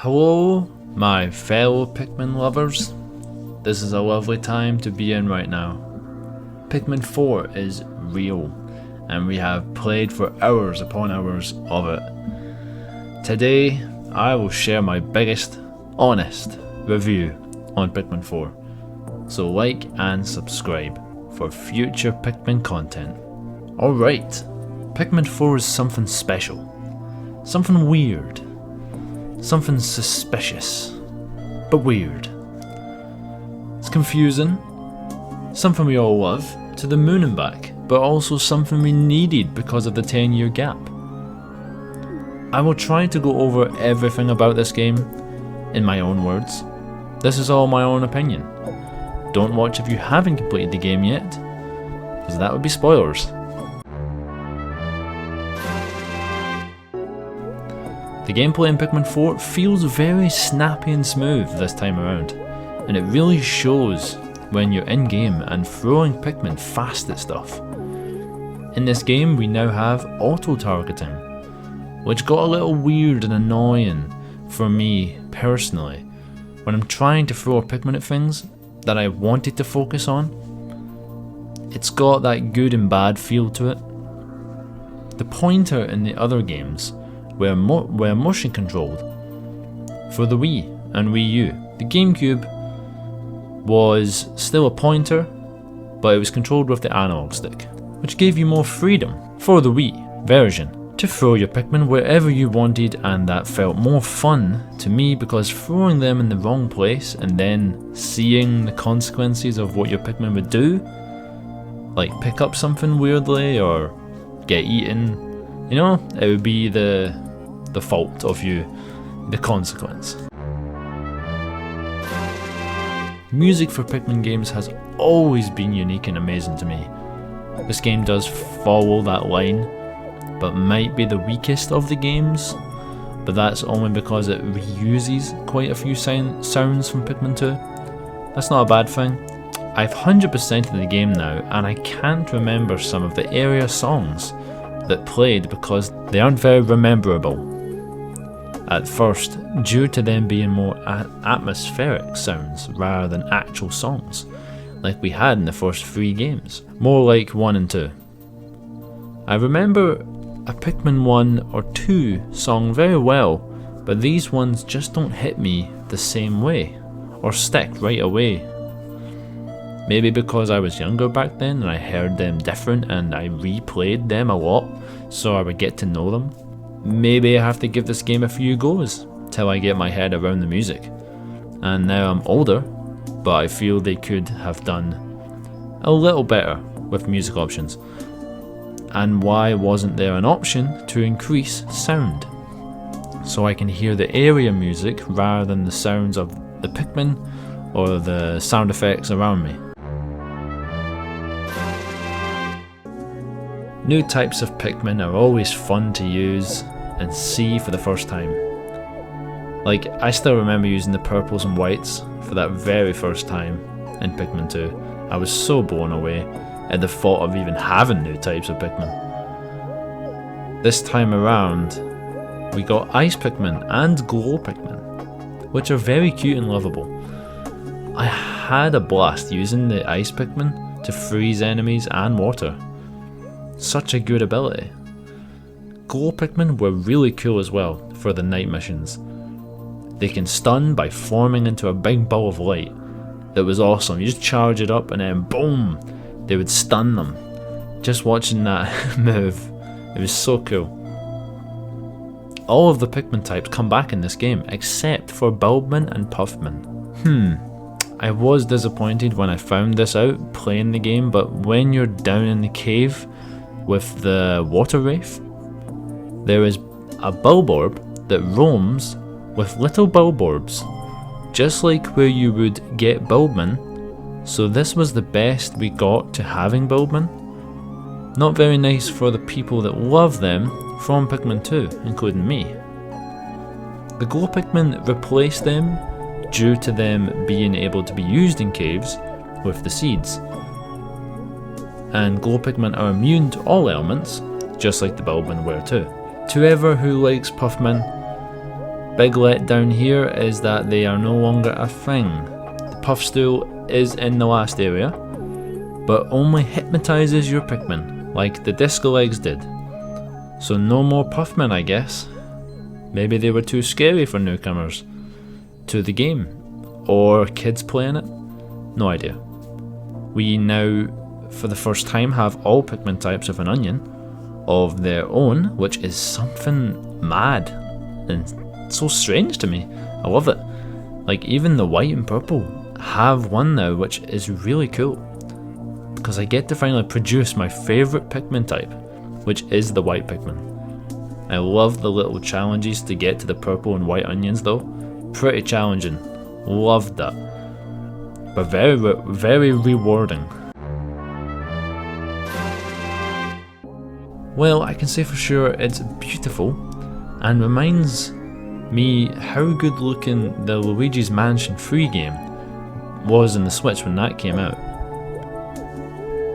Hello, my fellow Pikmin lovers. This is a lovely time to be in right now. Pikmin 4 is real, and we have played for hours upon hours of it. Today, I will share my biggest, honest review on Pikmin 4. So like and subscribe for future Pikmin content. Alright, Pikmin 4 is something special, something weird, something suspicious, but weird. It's confusing, something we all love, to the moon and back, but also something we needed because of the 10-year gap. I will try to go over everything about this game in my own words. This is all my own opinion. Don't watch if you haven't completed the game yet, because that would be spoilers. The gameplay in Pikmin 4 feels very snappy and smooth this time around, and it really shows when you're in game and throwing Pikmin fast at stuff. In this game we now have auto-targeting, which got a little weird and annoying for me personally when I'm trying to throw a Pikmin at things that I wanted to focus on. It's got that good and bad feel to it. The pointer in the other games were motion controlled. For the Wii and Wii U, the GameCube was still a pointer, but it was controlled with the analog stick, which gave you more freedom for the Wii version to throw your Pikmin wherever you wanted, and that felt more fun to me because throwing them in the wrong place and then seeing the consequences of what your Pikmin would do, like pick up something weirdly or get eaten, you know, it would be the fault of you, the consequence. Music for Pikmin games has always been unique and amazing to me. This game does follow that line, but might be the weakest of the games, but that's only because it reuses quite a few sounds from Pikmin 2. That's not a bad thing. I've 100%ed the game now, and I can't remember some of the area songs that played because they aren't very rememberable at first, due to them being more atmospheric sounds rather than actual songs, like we had in the first 3 games, more like 1 and 2. I remember a Pikmin 1 or 2 song very well, but these ones just don't hit me the same way, or stick right away. Maybe because I was younger back then and I heard them different and I replayed them a lot, so I would get to know them. Maybe I have to give this game a few goes till I get my head around the music. And now I'm older, but I feel they could have done a little better with music options. And why wasn't there an option to increase sound, so I can hear the area music rather than the sounds of the Pikmin or the sound effects around me? New types of Pikmin are always fun to use and see for the first time. Like, I still remember using the purples and whites for that very first time in Pikmin 2. I was so blown away at the thought of even having new types of Pikmin. This time around, we got Ice Pikmin and Glow Pikmin, which are very cute and lovable. I had a blast using the Ice Pikmin to freeze enemies and water. Such a good ability. Glow Pikmin were really cool as well for the night missions. They can stun by forming into a big ball of light. That was awesome. You just charge it up and then boom, they would stun them. Just watching that move, it was so cool. All of the Pikmin types come back in this game except for Bulbmin and Puffmin. I was disappointed when I found this out playing the game, but when you're down in the cave with the water wraith, there is a Bulborb that roams with little Bulborbs, just like where you would get Bulbmin, so this was the best we got to having Bulbmin. Not very nice for the people that love them from Pikmin 2, including me. The Glow Pikmin replaced them due to them being able to be used in caves with the seeds. And Glow Pikmin are immune to all elements, just like the Bulbmin were too. To whoever who likes Puffmin, Big letdown here is that they are no longer a thing. The puff stool is in the last area, but only hypnotizes your Pikmin, like the disco legs did. So no more Puffmen, I guess. Maybe they were too scary for newcomers to the game, or kids playing it, no idea. We now, for the first time, have all Pikmin types of an onion of their own, which is something mad and so strange to me. I love it. Like, even the white and purple have one now, which is really cool, because I get to finally produce my favourite Pikmin type, which is the white Pikmin. I love the little challenges to get to the purple and white onions though. Pretty challenging. Loved that. But very rewarding. Well, I can say for sure it's beautiful and reminds me how good looking the Luigi's Mansion 3 game was in the Switch when that came out.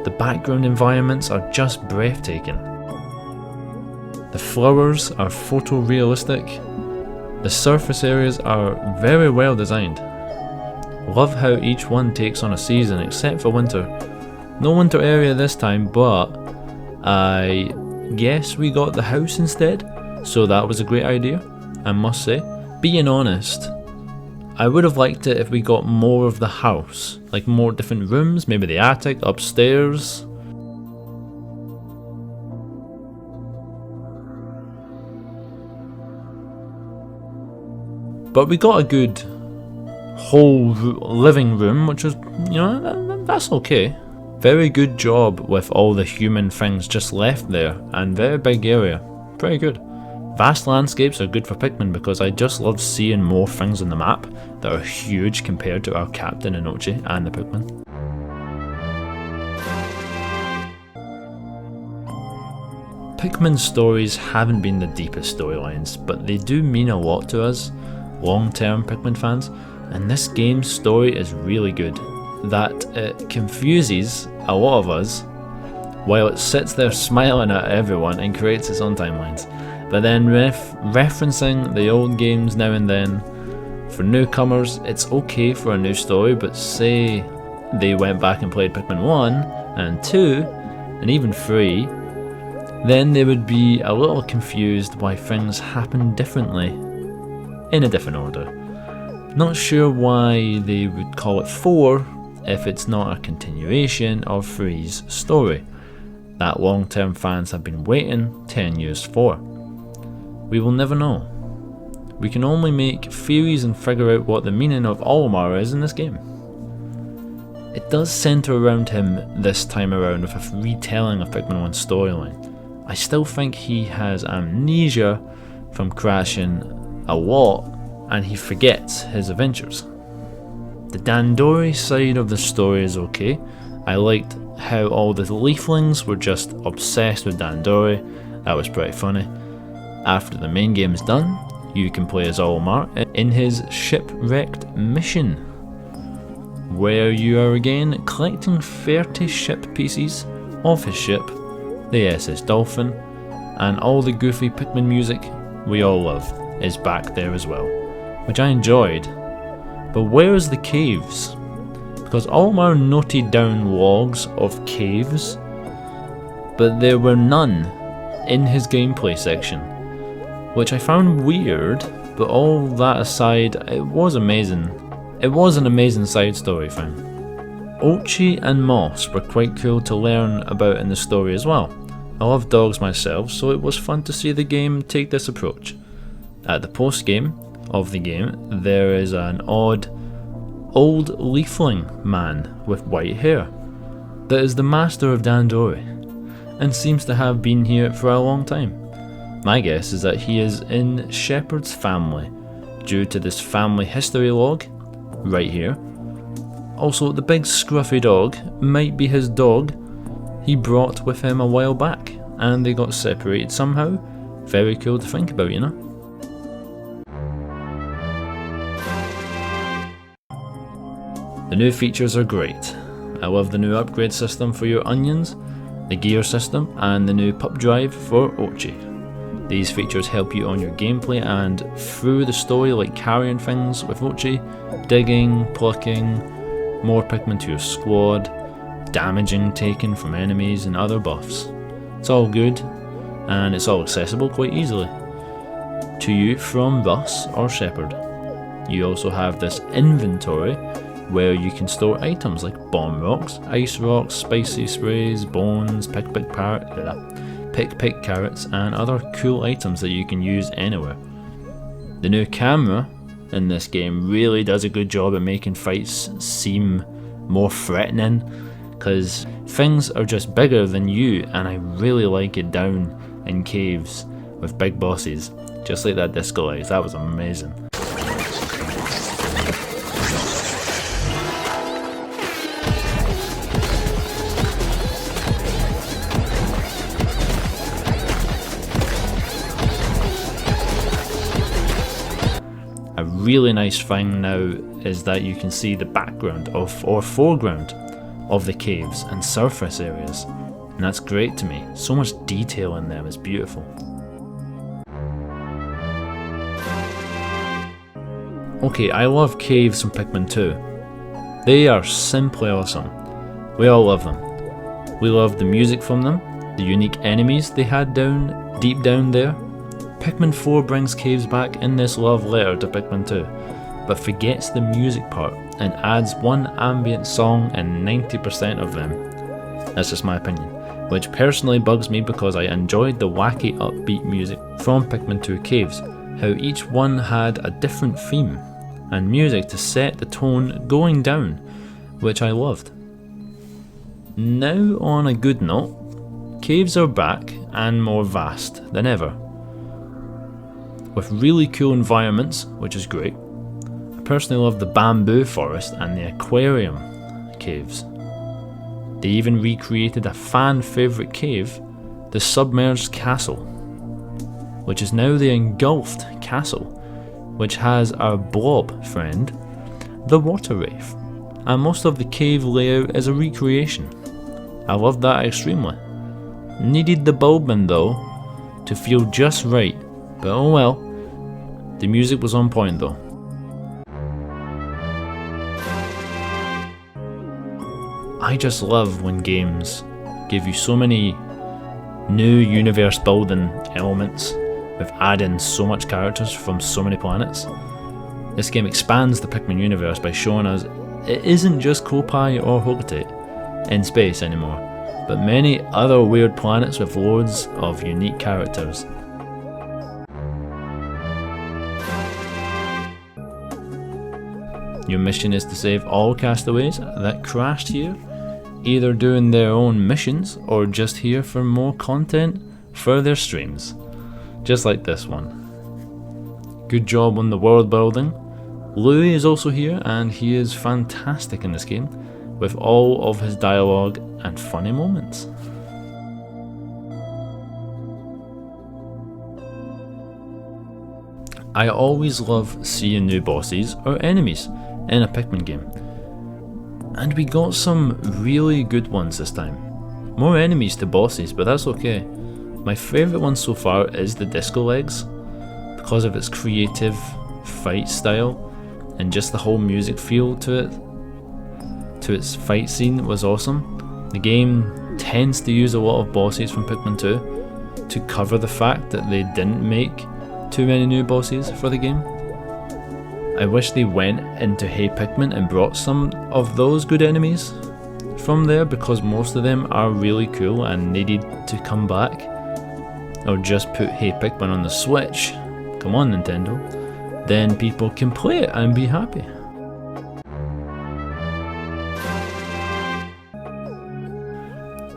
The background environments are just breathtaking. The flowers are photorealistic. The surface areas are very well designed. Love how each one takes on a season except for winter. No winter area this time, but I guess we got the house instead, so that was a great idea, I must say. Being honest, I would have liked it if we got more of the house, like more different rooms, maybe the attic, upstairs. But we got a good whole living room, which was, that's okay. Very good job with all the human things just left there, and very big area. Pretty good. Vast landscapes are good for Pikmin because I just love seeing more things on the map that are huge compared to our captain in Ochi and the Pikmin. Pikmin stories haven't been the deepest storylines, but they do mean a lot to us, long-term Pikmin fans, and this game's story is really good. That it confuses a lot of us, while it sits there smiling at everyone and creates its own timelines. But then referencing the old games now and then, for newcomers it's okay for a new story, but say they went back and played Pikmin 1 and 2 and even 3, then they would be a little confused why things happen differently, in a different order. Not sure why they would call it 4 if it's not a continuation of 3's story that long-term fans have been waiting 10 years for. We will never know. We can only make theories and figure out what the meaning of Olimar is in this game. It does centre around him this time around with a retelling of Pikmin 1's storyline. I still think he has amnesia from crashing a lot and he forgets his adventures. The Dandori side of the story is okay. I liked how all the leaflings were just obsessed with Dandori. That was pretty funny. After the main game is done, you can play as Olimar in his shipwrecked mission, where you are again collecting 30 ship pieces of his ship, the SS Dolphin, and all the goofy Pikmin music we all love is back there as well, which I enjoyed. But where's the caves? Because Olimar noted down logs of caves, but there were none in his gameplay section, which I found weird, but all that aside, it was amazing. It was an amazing side story thing. Ochi and Moss were quite cool to learn about in the story as well. I love dogs myself, so it was fun to see the game take this approach. At the post game of the game, there is an odd old leafling man with white hair that is the master of Dandori and seems to have been here for a long time. My guess is that he is in Shepard's family due to this family history log right here. Also, the big scruffy dog might be his dog he brought with him a while back and they got separated somehow. Very cool to think about, you know? The new features are great. I love the new upgrade system for your onions, the gear system, and the new pup drive for Ochi. These features help you on your gameplay and through the story, like carrying things with Ochi, digging, plucking, more Pikmin to your squad, damaging taken from enemies and other buffs. It's all good and it's all accessible quite easily to you from Russ or Shepherd. You also have this inventory where you can store items like bomb rocks, ice rocks, spicy sprays, bones, pick carrots and other cool items that you can use anywhere. The new camera in this game really does a good job at making fights seem more threatening, because things are just bigger than you, and I really like it down in caves with big bosses, just like that disco lights. That was amazing. A really nice thing now is that you can see the background or foreground of the caves and surface areas, and that's great to me. So much detail in them is beautiful. Okay, I love caves from Pikmin 2. They are simply awesome. We all love them. We love the music from them, the unique enemies they had deep down there. Pikmin 4 brings caves back in this love letter to Pikmin 2, but forgets the music part and adds one ambient song in 90% of them. That's just my opinion, which personally bugs me because I enjoyed the wacky upbeat music from Pikmin 2 caves, how each one had a different theme and music to set the tone going down, which I loved. Now on a good note, caves are back and more vast than ever, with really cool environments, which is great. I personally love the bamboo forest and the aquarium caves. They even recreated a fan favourite cave, the submerged castle, which is now the engulfed castle, which has our blob friend, the water wraith, and most of the cave layout is a recreation. I love that extremely. Needed the Bulbin though to feel just right, but oh well. The music was on point though. I just love when games give you so many new universe building elements with adding so much characters from so many planets. This game expands the Pikmin universe by showing us it isn't just Kopai or Hocotate in space anymore, but many other weird planets with loads of unique characters. Your mission is to save all castaways that crashed here, either doing their own missions or just here for more content for their streams, just like this one. Good job on the world building. Louis is also here and he is fantastic in this game with all of his dialogue and funny moments. I always love seeing new bosses or enemies in a Pikmin game, and we got some really good ones this time. More enemies to bosses, but that's okay. My favourite one so far is the Disco Legs, because of its creative fight style and just the whole music feel to its fight scene was awesome. The game tends to use a lot of bosses from Pikmin 2 to cover the fact that they didn't make too many new bosses for the game. I wish they went into Hey Pikmin and brought some of those good enemies from there, because most of them are really cool and needed to come back. Or just put Hey Pikmin on the Switch. Come on, Nintendo. Then people can play it and be happy.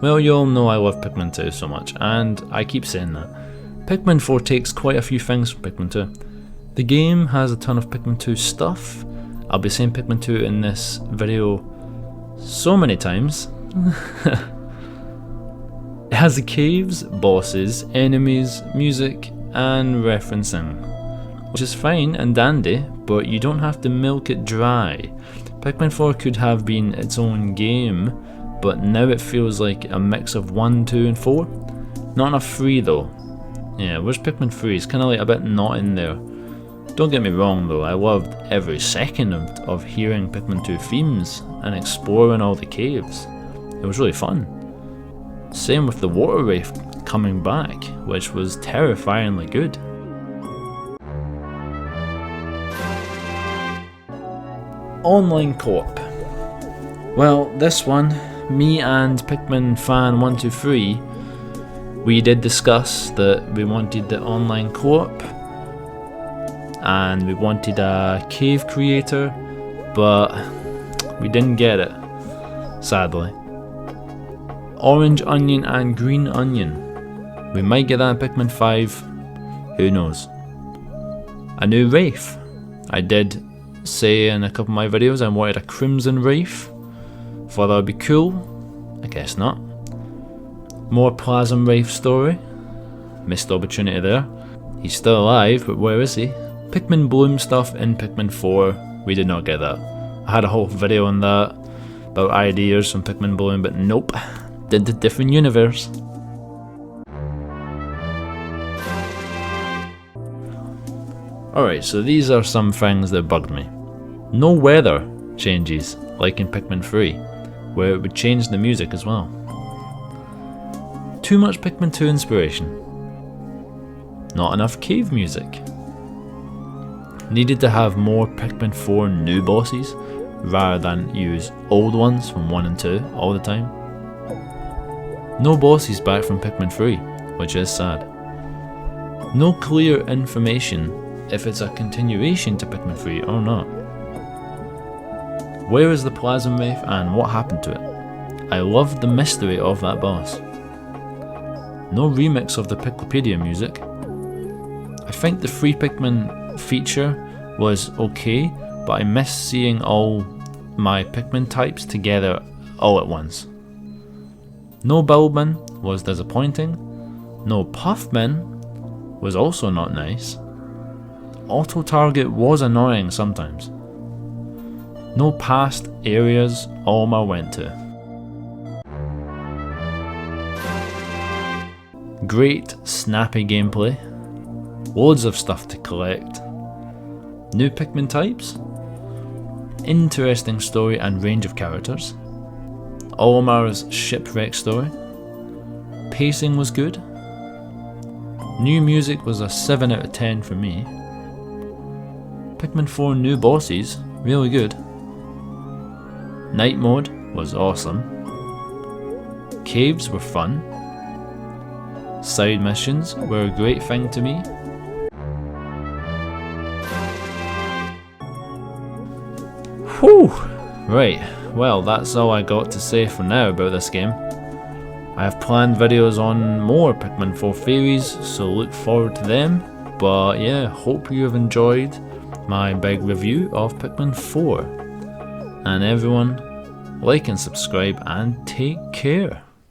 Well, you all know I love Pikmin 2 so much, and I keep saying that. Pikmin 4 takes quite a few things from Pikmin 2. The game has a ton of Pikmin 2 stuff. I'll be saying Pikmin 2 in this video so many times. It has the caves, bosses, enemies, music, and referencing, which is fine and dandy, but you don't have to milk it dry. Pikmin 4 could have been its own game, but now it feels like a mix of 1, 2 and 4. Not enough 3 though. Yeah, where's Pikmin 3? It's kind of like a bit not in there. Don't get me wrong though, I loved every second of hearing Pikmin 2 themes and exploring all the caves. It was really fun. Same with the water wraith coming back, which was terrifyingly good. Online co-op. Well, this one, me and Pikmin fan 123, we did discuss that we wanted the online co-op and we wanted a cave creator, but we didn't get it, sadly. Orange onion and green onion. We might get that in Pikmin 5, who knows. A new wraith. I did say in a couple of my videos I wanted a crimson wraith. Thought that would be cool. I guess not. More Plasm Wraith story. Missed opportunity there. He's still alive, but where is he? Pikmin Bloom stuff in Pikmin 4. We did not get that. I had a whole video on that about ideas from Pikmin Bloom, but nope. Did the different universe. Alright, so these are some things that bugged me. No weather changes, like in Pikmin 3, where it would change the music as well. Too much Pikmin 2 inspiration. Not enough cave music. Needed to have more Pikmin 4 new bosses, rather than use old ones from 1 and 2 all the time. No bosses back from Pikmin 3, which is sad. No clear information if it's a continuation to Pikmin 3 or not. Where is the Plasm Wraith and what happened to it? I loved the mystery of that boss. No remix of the Piklopedia music. I think the Free Pikmin feature was okay, but I missed seeing all my Pikmin types together all at once. No Bulbmin was disappointing. No Puffmin was also not nice. Auto target was annoying sometimes. No past areas Alma went to. Great snappy gameplay. Loads of stuff to collect. New Pikmin types. Interesting story and range of characters. Olimar's shipwreck story. Pacing was good. New music was a 7 out of 10 for me. Pikmin 4 new bosses, really good. Night mode was awesome. Caves were fun. Side missions were a great thing to me. Whew! Right, well that's all I got to say for now about this game. I have planned videos on more Pikmin 4 theories, so look forward to them. But yeah, hope you have enjoyed my big review of Pikmin 4. And everyone, like and subscribe and take care.